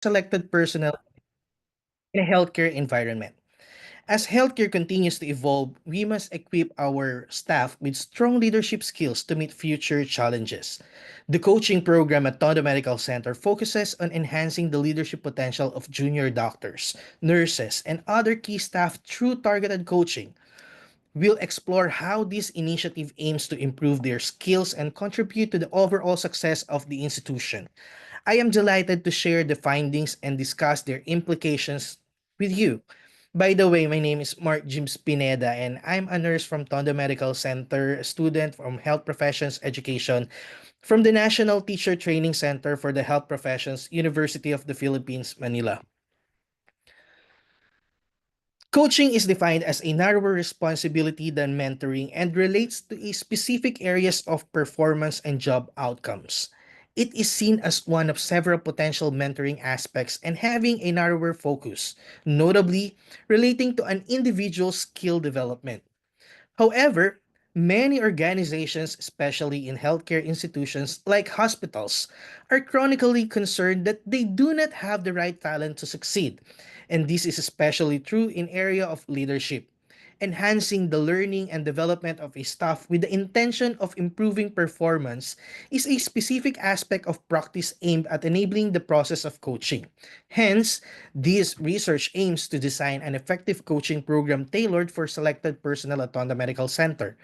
selected personnel in a healthcare environment. As healthcare continues to evolve, we must equip our staff with strong leadership skills to meet future challenges. The coaching program at Tondo Medical Center focuses on enhancing the leadership potential of junior doctors, nurses, and other key staff through targeted coaching. We'll explore how this initiative aims to improve their skills and contribute to the overall success of the institution. I am delighted to share the findings and discuss their implications with you. By the way, my name is Mark James Pineda, and I'm a nurse from Tondo Medical Center, a student from Health Professions Education from the National Teacher Training Center for the Health Professions, University of the Philippines, Manila. Coaching is defined as a narrower responsibility than mentoring and relates to a specific areas of performance and job outcomes. It is seen as one of several potential mentoring aspects and having a narrower focus, notably relating to an individual's skill development. However, many organizations, especially in healthcare institutions like hospitals, are chronically concerned that they do not have the right talent to succeed. And this is especially true in area of leadership. Enhancing the learning and development of a staff with the intention of improving performance is a specific aspect of practice aimed at enabling the process of coaching. Hence, this research aims to design an effective coaching program tailored for selected personnel at Tonda Medical Center.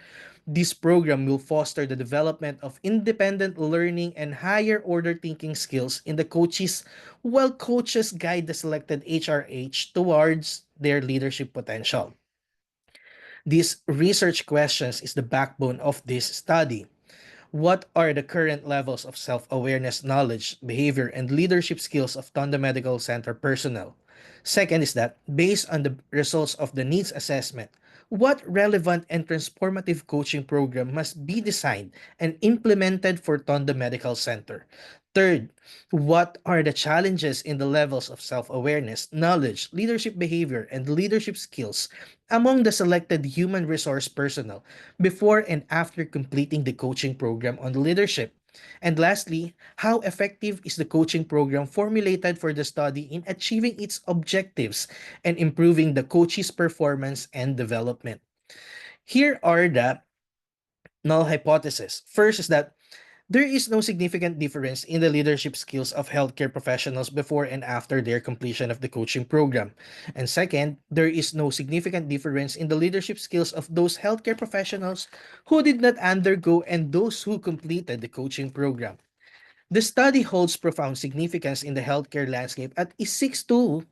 This program will foster the development of independent learning and higher order thinking skills in the coaches, while coaches guide the selected HRH towards their leadership potential. These research questions is the backbone of this study. What are the current levels of self-awareness, knowledge, behavior, and leadership skills of Tondo Medical Center personnel? Second is that, based on the results of the needs assessment, what relevant and transformative coaching program must be designed and implemented for Tondo Medical Center? Third, what are the challenges in the levels of self-awareness, knowledge, leadership behavior, and leadership skills among the selected human resource personnel before and after completing the coaching program on leadership? And lastly, how effective is the coaching program formulated for the study in achieving its objectives and improving the coach's performance and development? Here are the null hypotheses. First is that there is no significant difference in the leadership skills of healthcare professionals before and after their completion of the coaching program. And second, there is no significant difference in the leadership skills of those healthcare professionals who did not undergo and those who completed the coaching program. The study holds profound significance in the healthcare landscape as it seeks to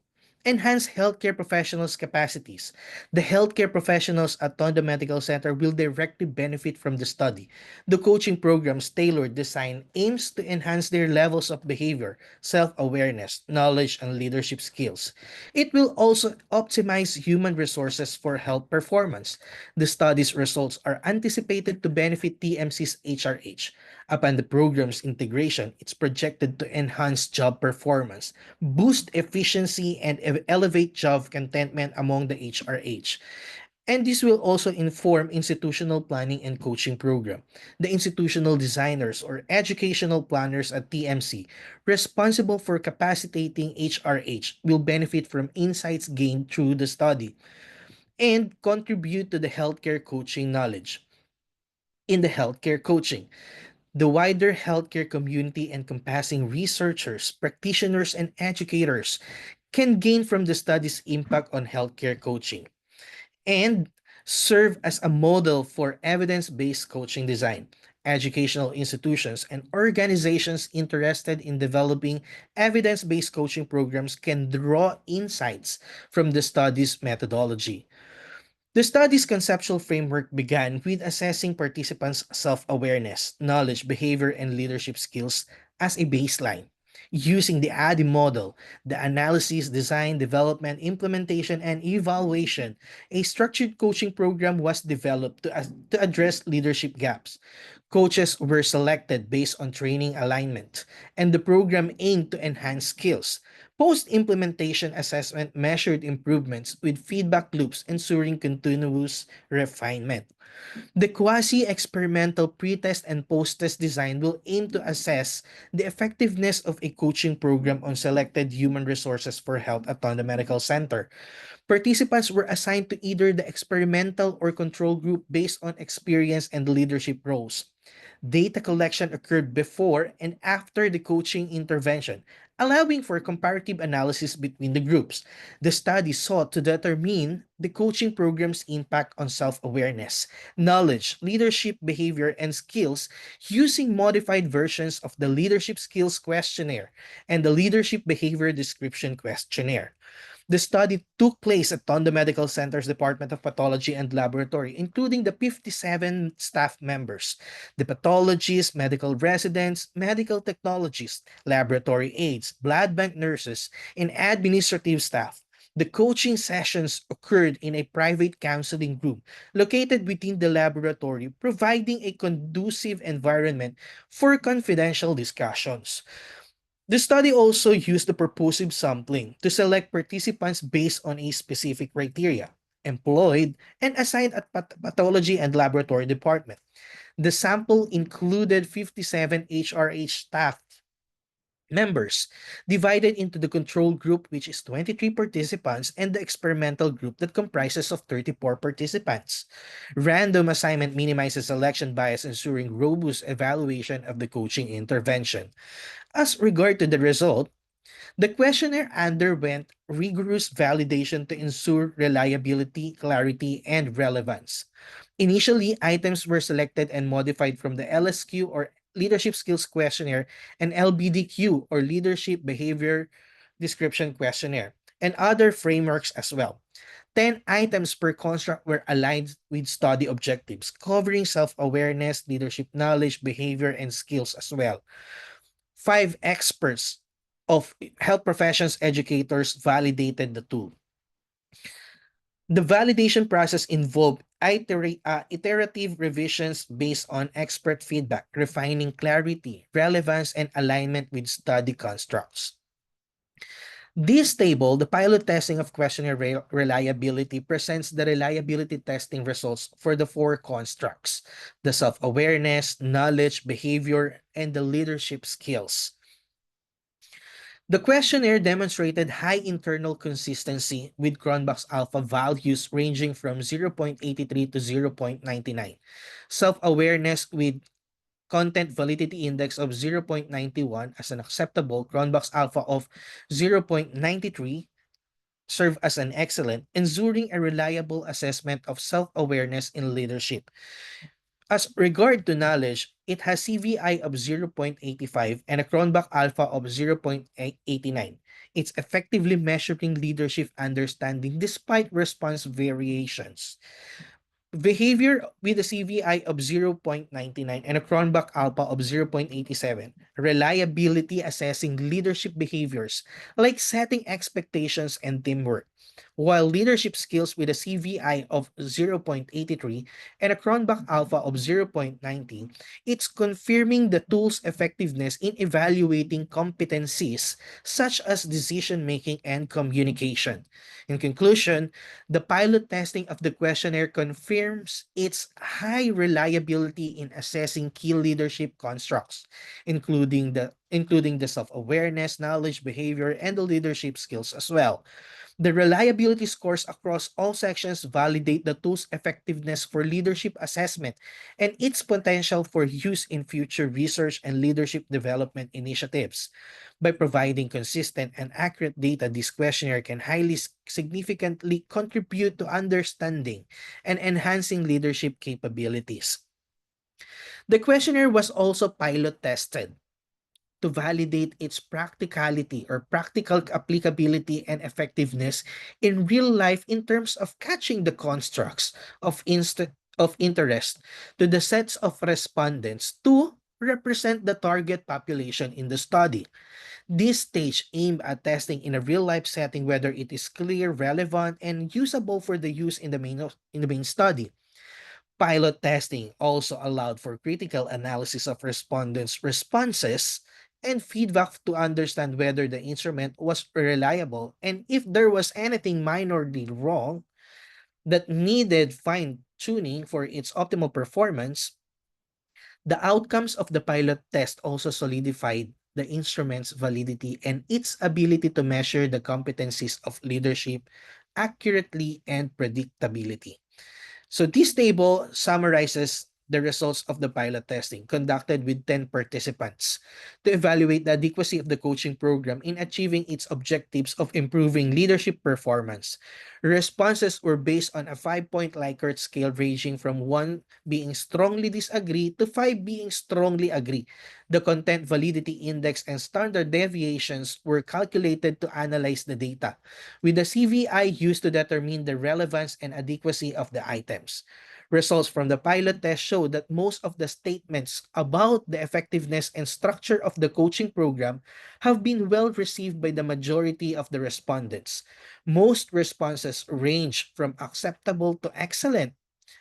enhance healthcare professionals' capacities. The healthcare professionals at Tondo Medical Center will directly benefit from the study. The coaching program's tailored design aims to enhance their levels of behavior, self-awareness, knowledge, and leadership skills. It will also optimize human resources for health performance. The study's results are anticipated to benefit TMC's HRH. Upon the program's integration, it's projected to enhance job performance, boost efficiency, and elevate job contentment among the HRH. And this will also inform institutional planning and coaching program. The institutional designers or educational planners at TMC responsible for capacitating HRH will benefit from insights gained through the study and contribute to the healthcare coaching knowledge. In the healthcare coaching, the wider healthcare community encompassing researchers, practitioners, and educators can gain from the study's impact on healthcare coaching and serve as a model for evidence-based coaching design. Educational institutions and organizations interested in developing evidence-based coaching programs can draw insights from the study's methodology. The study's conceptual framework began with assessing participants' self-awareness, knowledge, behavior, and leadership skills as a baseline. Using the ADDIE model, the analysis, design, development, implementation, and evaluation, a structured coaching program was developed to address leadership gaps. Coaches were selected based on training alignment, and the program aimed to enhance skills. Post-implementation assessment measured improvements with feedback loops ensuring continuous refinement. The quasi-experimental pre-test and post-test design will aim to assess the effectiveness of a coaching program on selected human resources for health at Tondo Medical Center. Participants were assigned to either the experimental or control group based on experience and leadership roles. Data collection occurred before and after the coaching intervention, allowing for comparative analysis between the groups. The study sought to determine the coaching program's impact on self-awareness, knowledge, leadership behavior, and skills using modified versions of the Leadership Skills Questionnaire and the Leadership Behavior Description Questionnaire. The study took place at Tondo Medical Center's Department of Pathology and Laboratory, including the 57 staff members, the pathologists, medical residents, medical technologists, laboratory aides, blood bank nurses, and administrative staff. The coaching sessions occurred in a private counseling room located within the laboratory, providing a conducive environment for confidential discussions. The study also used the purposive sampling to select participants based on a specific criteria, employed and assigned at pathology and laboratory department. The sample included 57 HRH staff members, divided into the control group, which is 23 participants, and the experimental group that comprises of 34 participants. Random assignment minimizes selection bias, ensuring robust evaluation of the coaching intervention. As regard to the result, the questionnaire underwent rigorous validation to ensure reliability, clarity, and relevance. Initially, items were selected and modified from the LSQ or Leadership Skills Questionnaire and LBDQ or Leadership Behavior Description Questionnaire and other frameworks as well. 10 items per construct were aligned with study objectives, covering self-awareness, leadership knowledge, behavior, and skills as well. 5 experts of health professions educators validated the tool. The validation process involved iterative revisions based on expert feedback, refining clarity, relevance, and alignment with study constructs. This table, the pilot testing of questionnaire reliability, presents the reliability testing results for the 4 constructs: the self-awareness, knowledge, behavior, and the leadership skills. The questionnaire demonstrated high internal consistency with Cronbach's alpha values ranging from 0.83 to 0.99, self-awareness with content validity index of 0.91 as an acceptable, Cronbach's alpha of 0.93 serve as an excellent, ensuring a reliable assessment of self-awareness in leadership. As regard to knowledge, it has CVI of 0.85 and a Cronbach alpha of 0.89. It's effectively measuring leadership understanding despite response variations. Behavior with a CVI of 0.99 and a Cronbach alpha of 0.87. Reliability assessing leadership behaviors like setting expectations and teamwork. While leadership skills with a CVI of 0.83 and a Cronbach alpha of 0.90, it's confirming the tool's effectiveness in evaluating competencies such as decision making and communication. In conclusion, the pilot testing of the questionnaire confirms its high reliability in assessing key leadership constructs, including the self-awareness, knowledge, behavior, and the leadership skills as well. The reliability scores across all sections validate the tool's effectiveness for leadership assessment and its potential for use in future research and leadership development initiatives. By providing consistent and accurate data, this questionnaire can highly significantly contribute to understanding and enhancing leadership capabilities. The questionnaire was also pilot tested to validate its practicality or practical applicability and effectiveness in real life in terms of catching the constructs of interest to the sets of respondents to represent the target population in the study. This stage aimed at testing in a real-life setting whether it is clear, relevant, and usable for the use in the main study. Pilot testing also allowed for critical analysis of respondents' responses and feedback to understand whether the instrument was reliable and if there was anything minorly wrong that needed tuning for its optimal performance, the outcomes of the pilot test also solidified the instrument's validity and its ability to measure the competencies of leadership accurately and predictability. So this table summarizes the results of the pilot testing conducted with 10 participants to evaluate the adequacy of the coaching program in achieving its objectives of improving leadership performance. Responses were based on a 5-point Likert scale ranging from 1 being strongly disagree to 5 being strongly agree. The content validity index and standard deviations were calculated to analyze the data, with the CVI used to determine the relevance and adequacy of the items. Results from the pilot test show that most of the statements about the effectiveness and structure of the coaching program have been well received by the majority of the respondents. Most responses range from acceptable to excellent,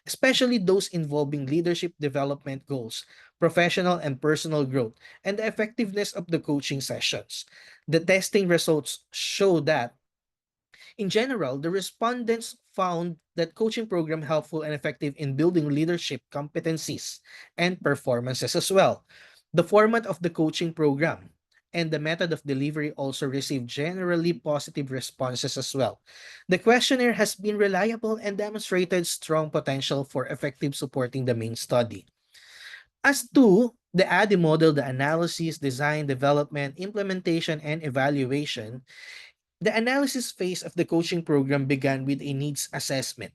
especially those involving leadership development goals, professional and personal growth, and the effectiveness of the coaching sessions. The testing results show that in general, the respondents found that coaching program helpful and effective in building leadership competencies and performances as well. The format of the coaching program and the method of delivery also received generally positive responses as well. The questionnaire has been reliable and demonstrated strong potential for effective supporting the main study. As to the ADDIE model, the analysis, design, development, implementation, and evaluation, the analysis phase of the coaching program began with a needs assessment,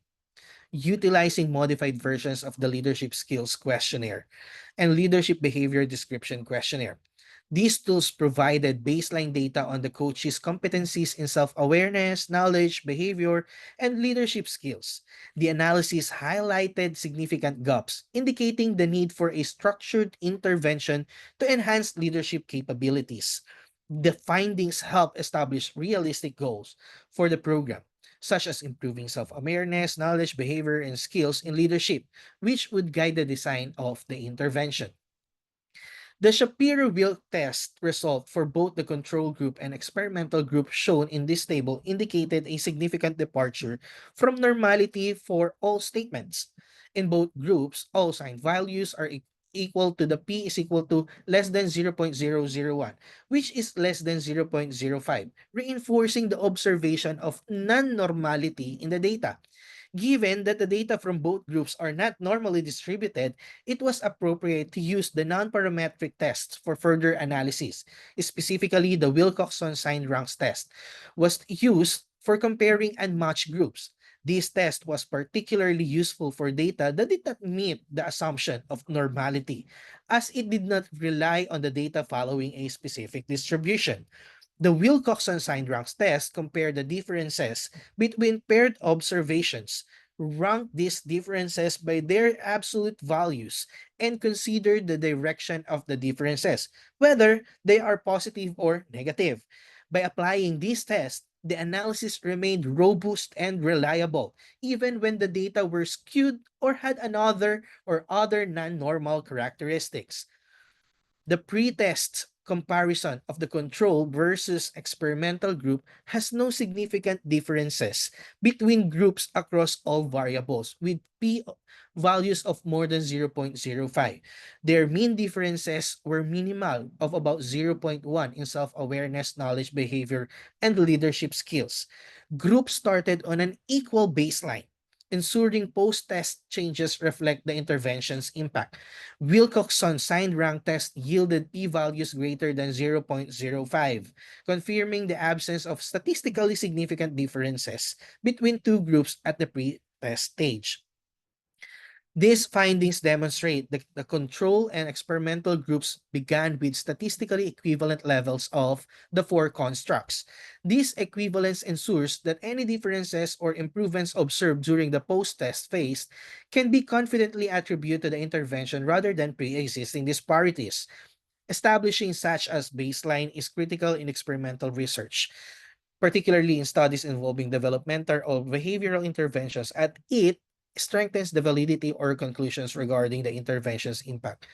utilizing modified versions of the leadership skills questionnaire and leadership behavior description questionnaire. These tools provided baseline data on the coach's competencies in self awareness, knowledge, behavior, and leadership skills. The analysis highlighted significant gaps, indicating the need for a structured intervention to enhance leadership capabilities. The findings help establish realistic goals for the program, such as improving self awareness, knowledge, behavior, and skills in leadership, which would guide the design of the intervention. The Shapiro-Wilk test result for both the control group and experimental group shown in this table indicated a significant departure from normality for all statements. In both groups, all signed values are equal to the p is equal to less than 0.001, which is less than 0.05, reinforcing the observation of non-normality in the data. Given that the data from both groups are not normally distributed, it was appropriate to use the non-parametric tests for further analysis. Specifically, the Wilcoxon sign ranks test was used for comparing unmatched groups. This test was particularly useful for data that did not meet the assumption of normality, as it did not rely on the data following a specific distribution. The Wilcoxon sign ranks test compared the differences between paired observations, ranked these differences by their absolute values, and considered the direction of the differences, whether they are positive or negative. By applying these tests, the analysis remained robust and reliable, even when the data were skewed or had another or other non-normal characteristics. The pre-test comparison of the control versus experimental group has no significant differences between groups across all variables with p values of more than 0.05. Their mean differences were minimal of about 0.1 in self-awareness, knowledge, behavior, and leadership skills. Groups started on an equal baseline, ensuring post-test changes reflect the intervention's impact. Wilcoxon signed rank test yielded p-values greater than 0.05, confirming the absence of statistically significant differences between two groups at the pre-test stage. These findings demonstrate that the control and experimental groups began with statistically equivalent levels of the four constructs. This equivalence ensures that any differences or improvements observed during the post-test phase can be confidently attributed to the intervention rather than pre-existing disparities. Establishing such as baseline is critical in experimental research, particularly in studies involving developmental or behavioral interventions, at it strengthens the validity or conclusions regarding the intervention's impact.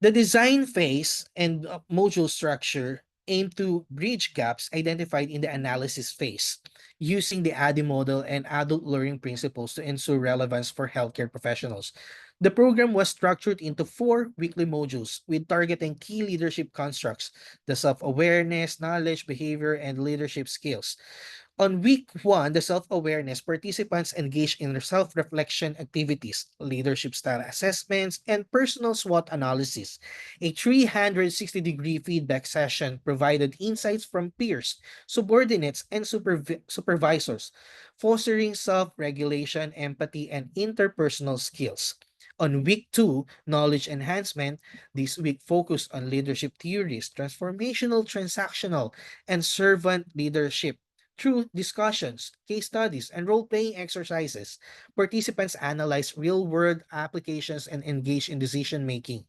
The design phase and module structure aimed to bridge gaps identified in the analysis phase, using the ADDIE model and adult learning principles to ensure relevance for healthcare professionals. The program was structured into 4 weekly modules with targeting key leadership constructs, the self-awareness, knowledge, behavior, and leadership skills. On week one, the self-awareness, participants engage in self-reflection activities, leadership style assessments, and personal SWOT analysis. A 360-degree feedback session provided insights from peers, subordinates, and supervisors, fostering self-regulation, empathy, and interpersonal skills. On week two, knowledge enhancement, this week focused on leadership theories, transformational, transactional, and servant leadership. Through discussions, case studies, and role playing exercises, participants analyze real world applications and engage in decision making.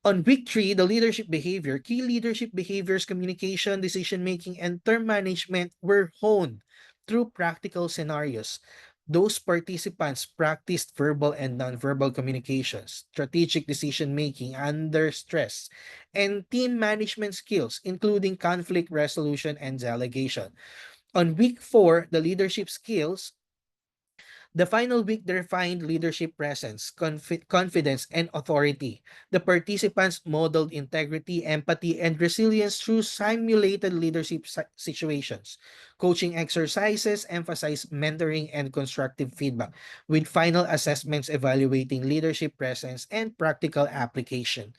On week three, the leadership behavior, key leadership behaviors, communication, decision making, and term management were honed through practical scenarios. Those participants practiced verbal and nonverbal communications, strategic decision making under stress, and team management skills, including conflict resolution and delegation. On week four, the leadership skills, the final week defined leadership presence, confidence, and authority. The participants modeled integrity, empathy, and resilience through simulated leadership situations. Coaching exercises emphasize mentoring and constructive feedback, with final assessments evaluating leadership presence and practical application.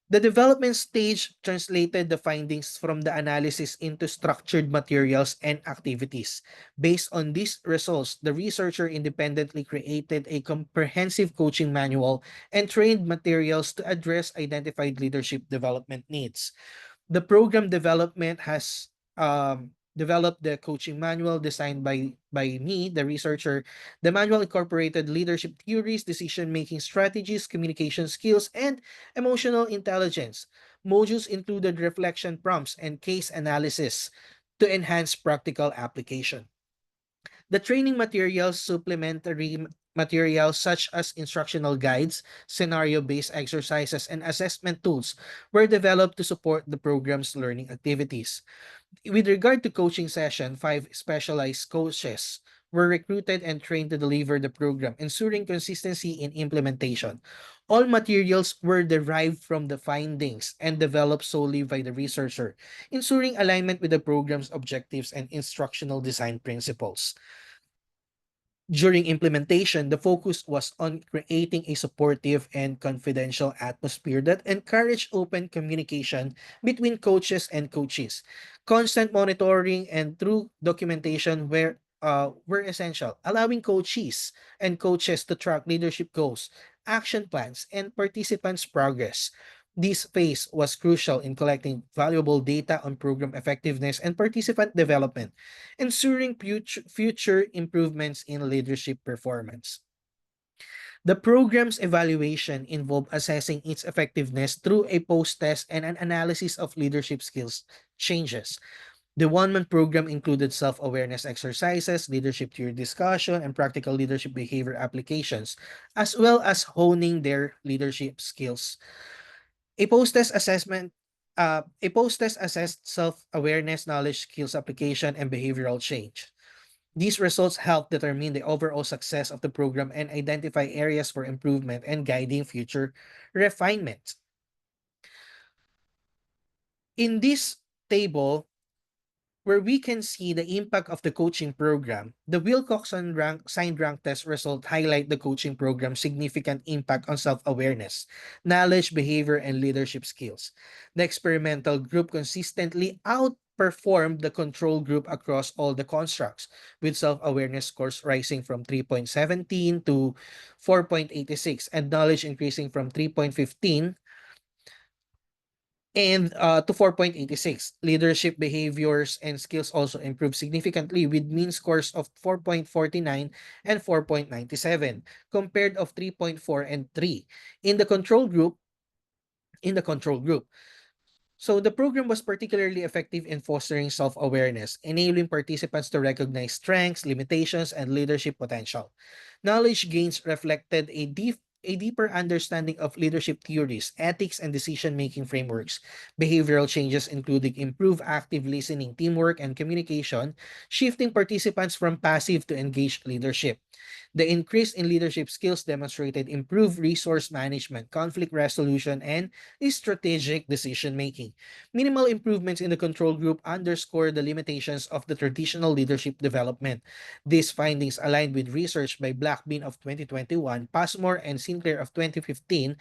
The development stage translated the findings from the analysis into structured materials and activities. Based on these results, the researcher independently created a comprehensive coaching manual and trained materials to address identified leadership development needs. The program development has developed the coaching manual designed by me, the researcher. The manual incorporated leadership theories, decision-making strategies, communication skills, and emotional intelligence. Modules included reflection prompts and case analysis to enhance practical application. The training materials, supplementary materials such as instructional guides, scenario-based exercises, and assessment tools were developed to support the program's learning activities. With regard to coaching session, 5 specialized coaches were recruited and trained to deliver the program, ensuring consistency in implementation. All materials were derived from the findings and developed solely by the researcher, ensuring alignment with the program's objectives and instructional design principles. During implementation, the focus was on creating a supportive and confidential atmosphere that encouraged open communication between coaches and coaches. Constant monitoring and through documentation were essential, allowing coaches and coaches to track leadership goals, action plans, and participants' progress. This phase was crucial in collecting valuable data on program effectiveness and participant development, ensuring future improvements in leadership performance. The program's evaluation involved assessing its effectiveness through a post-test and an analysis of leadership skills changes. The one-month program included self-awareness exercises, leadership theory discussion, and practical leadership behavior applications, as well as honing their leadership skills. A post-test assessment a post-test assessed self-awareness, knowledge, skills application, and behavioral change. These results help determine the overall success of the program and identify areas for improvement and guiding future refinement. In this table, where we can see the impact of the coaching program, the Wilcoxon signed rank test result highlight the coaching program's significant impact on self-awareness, knowledge, behavior, and leadership skills. The experimental group consistently outperformed the control group across all the constructs, with self-awareness scores rising from 3.17 to 4.86 and knowledge increasing from 3.15 and to 4.86. Leadership behaviors and skills also improved significantly with mean scores of 4.49 and 4.97 compared of 3.4 and 3 in the control group in the control group. So the program was particularly effective in fostering self-awareness, enabling participants to recognize strengths, limitations, and leadership potential. Knowledge gains reflected a deeper understanding of leadership theories, ethics, and decision-making frameworks. Behavioral changes including improved active listening, teamwork, and communication, shifting participants from passive to engaged leadership. The increase in leadership skills demonstrated improved resource management, conflict resolution, and strategic decision making. Minimal improvements in the control group underscore the limitations of the traditional leadership development. These findings align with research by Blackbean of 2021, Passmore and Sinclair of 2015,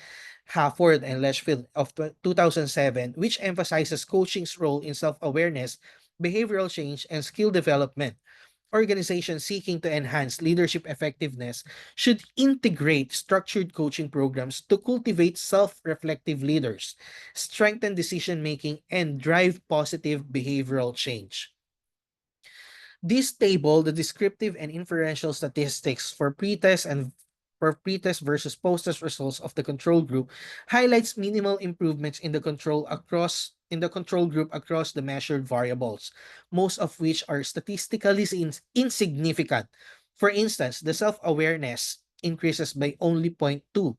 Hafford and Letchfield of 2007, which emphasizes coaching's role in self-awareness, behavioral change, and skill development. Organizations seeking to enhance leadership effectiveness should integrate structured coaching programs to cultivate self reflective leaders, strengthen decision making, and drive positive behavioral change. This table, the descriptive and inferential statistics for pretest versus post-test results of the control group highlights minimal improvements in the control group across the measured variables, most of which are statistically insignificant. For instance, the self-awareness increases by only zero point 0.2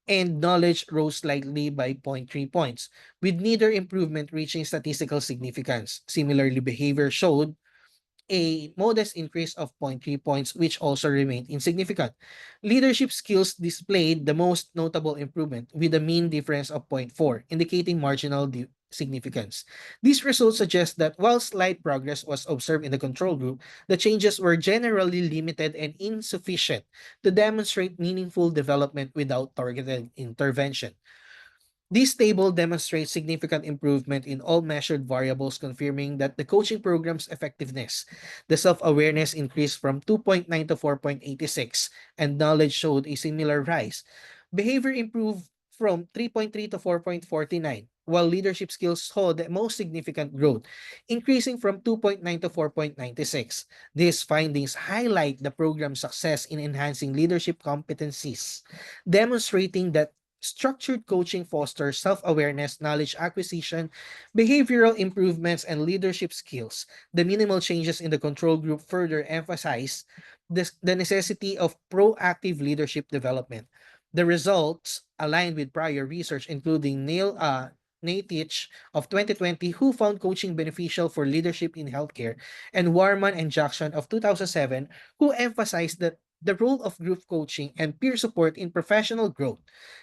and knowledge rose slightly by zero point 0.3 points, with neither improvement reaching statistical significance. Similarly, behavior showed a modest increase of zero point 0.3 points, which also remained insignificant. Leadership skills displayed the most notable improvement with a mean difference of zero point 0.4, indicating marginal significance. These results suggest that while slight progress was observed in the control group, the changes were generally limited and insufficient to demonstrate meaningful development without targeted intervention. This table demonstrates significant improvement in all measured variables, confirming that the coaching program's effectiveness. The self-awareness increased from 2.9 to 4.86, and knowledge showed a similar rise. Behavior improved from 3.3 to 4.49, while leadership skills saw the most significant growth, increasing from 2.9 to 4.96. These findings highlight the program's success in enhancing leadership competencies, demonstrating that structured coaching fosters self-awareness, knowledge acquisition, behavioral improvements, and leadership skills. The minimal changes in the control group further emphasize the necessity of proactive leadership development. The results align with prior research, including Natich of 2020, who found coaching beneficial for leadership in healthcare, and Warman and Jackson of 2007, who emphasized that the role of group coaching and peer support in professional growth.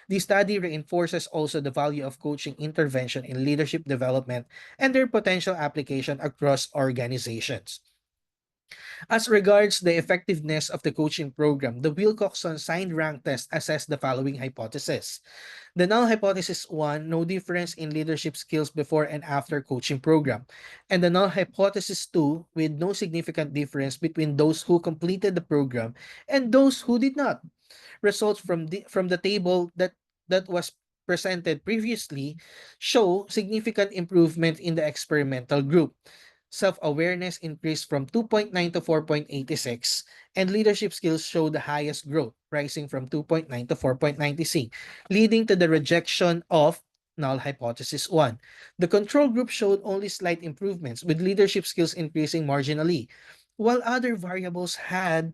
The study reinforces also the value of coaching intervention in leadership development and their potential application across organizations. As regards the effectiveness of the coaching program, the Wilcoxon signed rank test assessed the following hypothesis. The null hypothesis 1, no difference in leadership skills before and after coaching program. And the null hypothesis 2, with no significant difference between those who completed the program and those who did not. Results from the table that was presented previously show significant improvement in the experimental group. Self-awareness increased from 2.9 to 4.86, and leadership skills showed the highest growth, rising from 2.9 to 4.96, leading to the rejection of null hypothesis 1. The control group showed only slight improvements, with leadership skills increasing marginally, while other variables had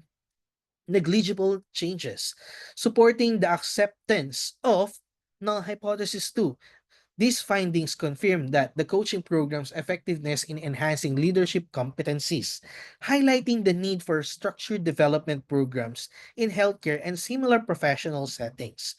negligible changes, supporting the acceptance of null hypothesis 2. These findings confirm that the coaching program's effectiveness in enhancing leadership competencies, highlighting the need for structured development programs in healthcare and similar professional settings.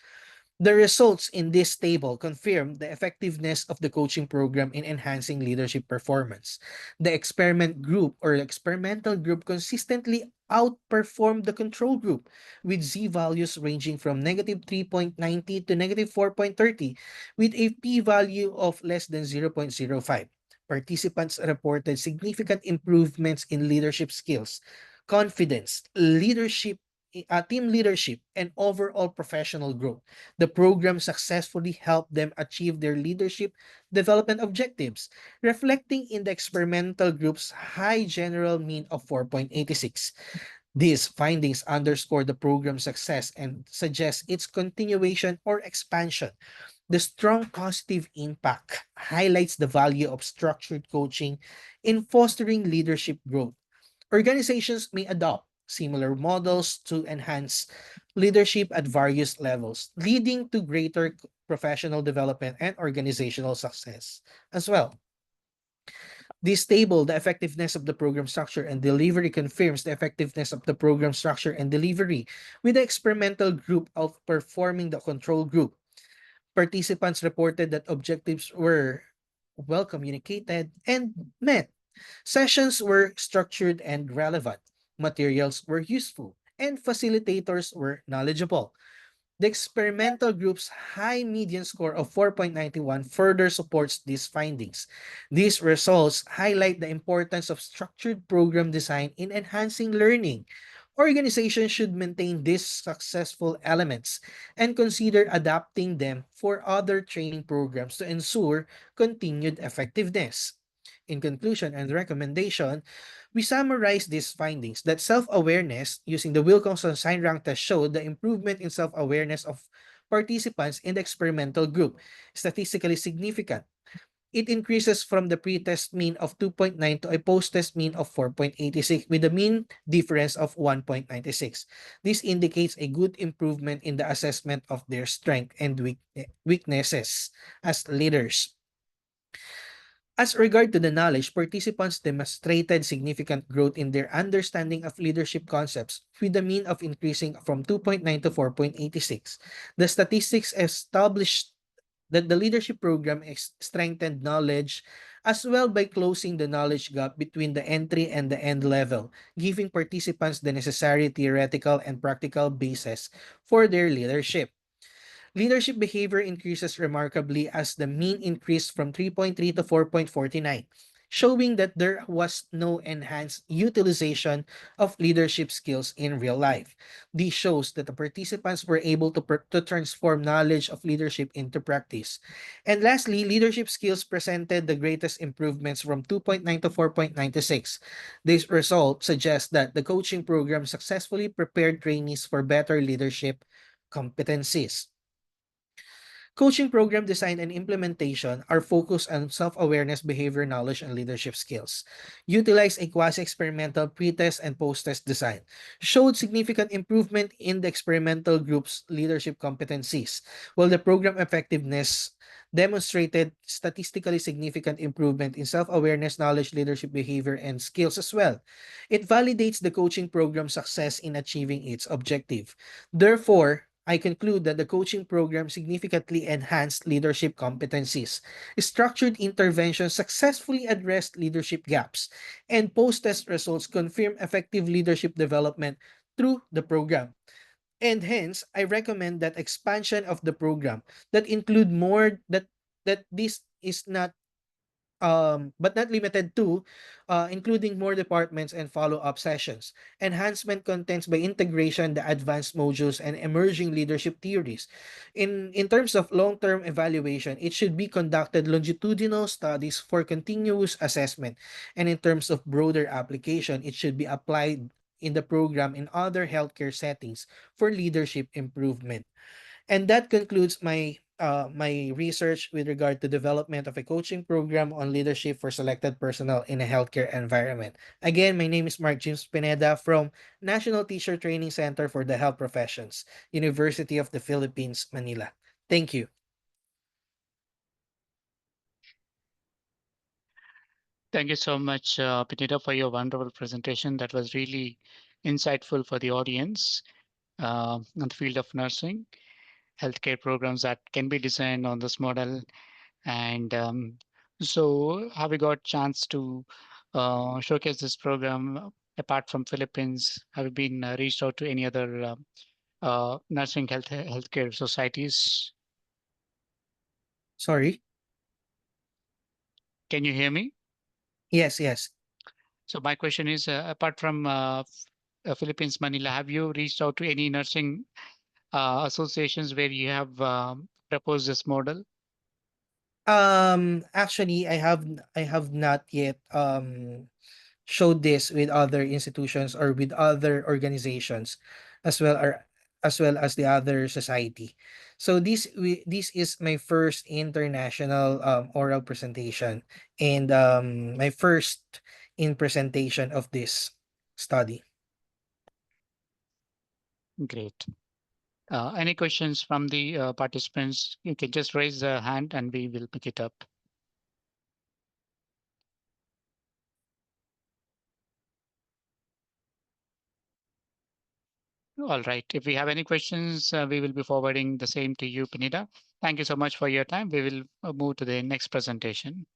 The results in this table confirm the effectiveness of the coaching program in enhancing leadership performance. The experimental group consistently outperformed the control group with z-values ranging from negative 3.90 to negative 4.30 with a p-value of less than 0.05. Participants reported significant improvements in leadership skills, confidence, team leadership, and overall professional growth. The program successfully helped them achieve their leadership development objectives, reflecting in the experimental group's high general mean of 4.86. These findings underscore the program's success and suggest its continuation or expansion. The strong positive impact highlights the value of structured coaching in fostering leadership growth. Organizations may adopt similar models to enhance leadership at various levels, leading to greater professional development and organizational success as well. This table, the effectiveness of the program structure and delivery, confirms the effectiveness of the program structure and delivery, with the experimental group outperforming the control group. Participants reported that objectives were well communicated and met. Sessions were structured and relevant. Materials were useful, and facilitators were knowledgeable. The experimental group's high median score of 4.91 further supports these findings. These results highlight the importance of structured program design in enhancing learning. Organizations should maintain these successful elements and consider adapting them for other training programs to ensure continued effectiveness. In conclusion and recommendation, we summarize these findings that self-awareness using the Wilkinson sign rank test showed the improvement in self-awareness of participants in the experimental group, statistically significant. It increases from the pre-test mean of 2.9 to a post-test mean of 4.86 with a mean difference of 1.96. This indicates a good improvement in the assessment of their strength and weaknesses as leaders. As regard to the knowledge, participants demonstrated significant growth in their understanding of leadership concepts, with the mean of increasing from 2.9 to 4.86. The statistics established that the leadership program strengthened knowledge as well by closing the knowledge gap between the entry and the end level, giving participants the necessary theoretical and practical basis for their leadership. Leadership behavior increases remarkably as the mean increased from 3.3 to 4.49, showing that there was no enhanced utilization of leadership skills in real life. This shows that the participants were able to transform knowledge of leadership into practice. And lastly, leadership skills presented the greatest improvements from 2.9 to 4.96. This result suggests that the coaching program successfully prepared trainees for better leadership competencies. Coaching program design and implementation are focused on self-awareness, behavior knowledge, and leadership skills. Utilize a quasi-experimental pre-test and post-test design. Showed significant improvement in the experimental group's leadership competencies, while the program effectiveness demonstrated statistically significant improvement in self-awareness, knowledge, leadership, behavior, and skills as well. It validates the coaching program's success in achieving its objective. Therefore, I conclude that the coaching program significantly enhanced leadership competencies. Structured interventions successfully addressed leadership gaps, and post-test results confirm effective leadership development through the program. And hence, I recommend that expansion of the program that include more that this is not but not limited to, including more departments and follow-up sessions. Enhancement contents by integration, the advanced modules, and emerging leadership theories. In terms of long-term evaluation, it should be conducted longitudinal studies for continuous assessment. And in terms of broader application, it should be applied in the program in other healthcare settings for leadership improvement. And that concludes my research with regard to development of a coaching program on leadership for selected personnel in a healthcare environment. Again, my name is Mark James Pineda from National Teacher Training Center for the Health Professions, University of the Philippines, Manila. Thank you. Thank you so much, Pineda, for your wonderful presentation. That was really insightful for the audience on the field of nursing, healthcare programs that can be designed on this model. And so, have we got chance to showcase this program apart from Philippines? Have you been reached out to any other nursing healthcare societies? Sorry. Can you hear me? Yes, yes. So my question is, apart from Philippines, Manila, have you reached out to any nursing associations where you have proposed this model? Actually, I have not yet showed this with other institutions or with other organizations as well as the other society. So this is my first international oral presentation and my first in presentation of this study. Great. Any questions from the participants? You can just raise the hand and we will pick it up. All right. If we have any questions, we will be forwarding the same to you, Pinida. Thank you so much for your time. We will move to the next presentation.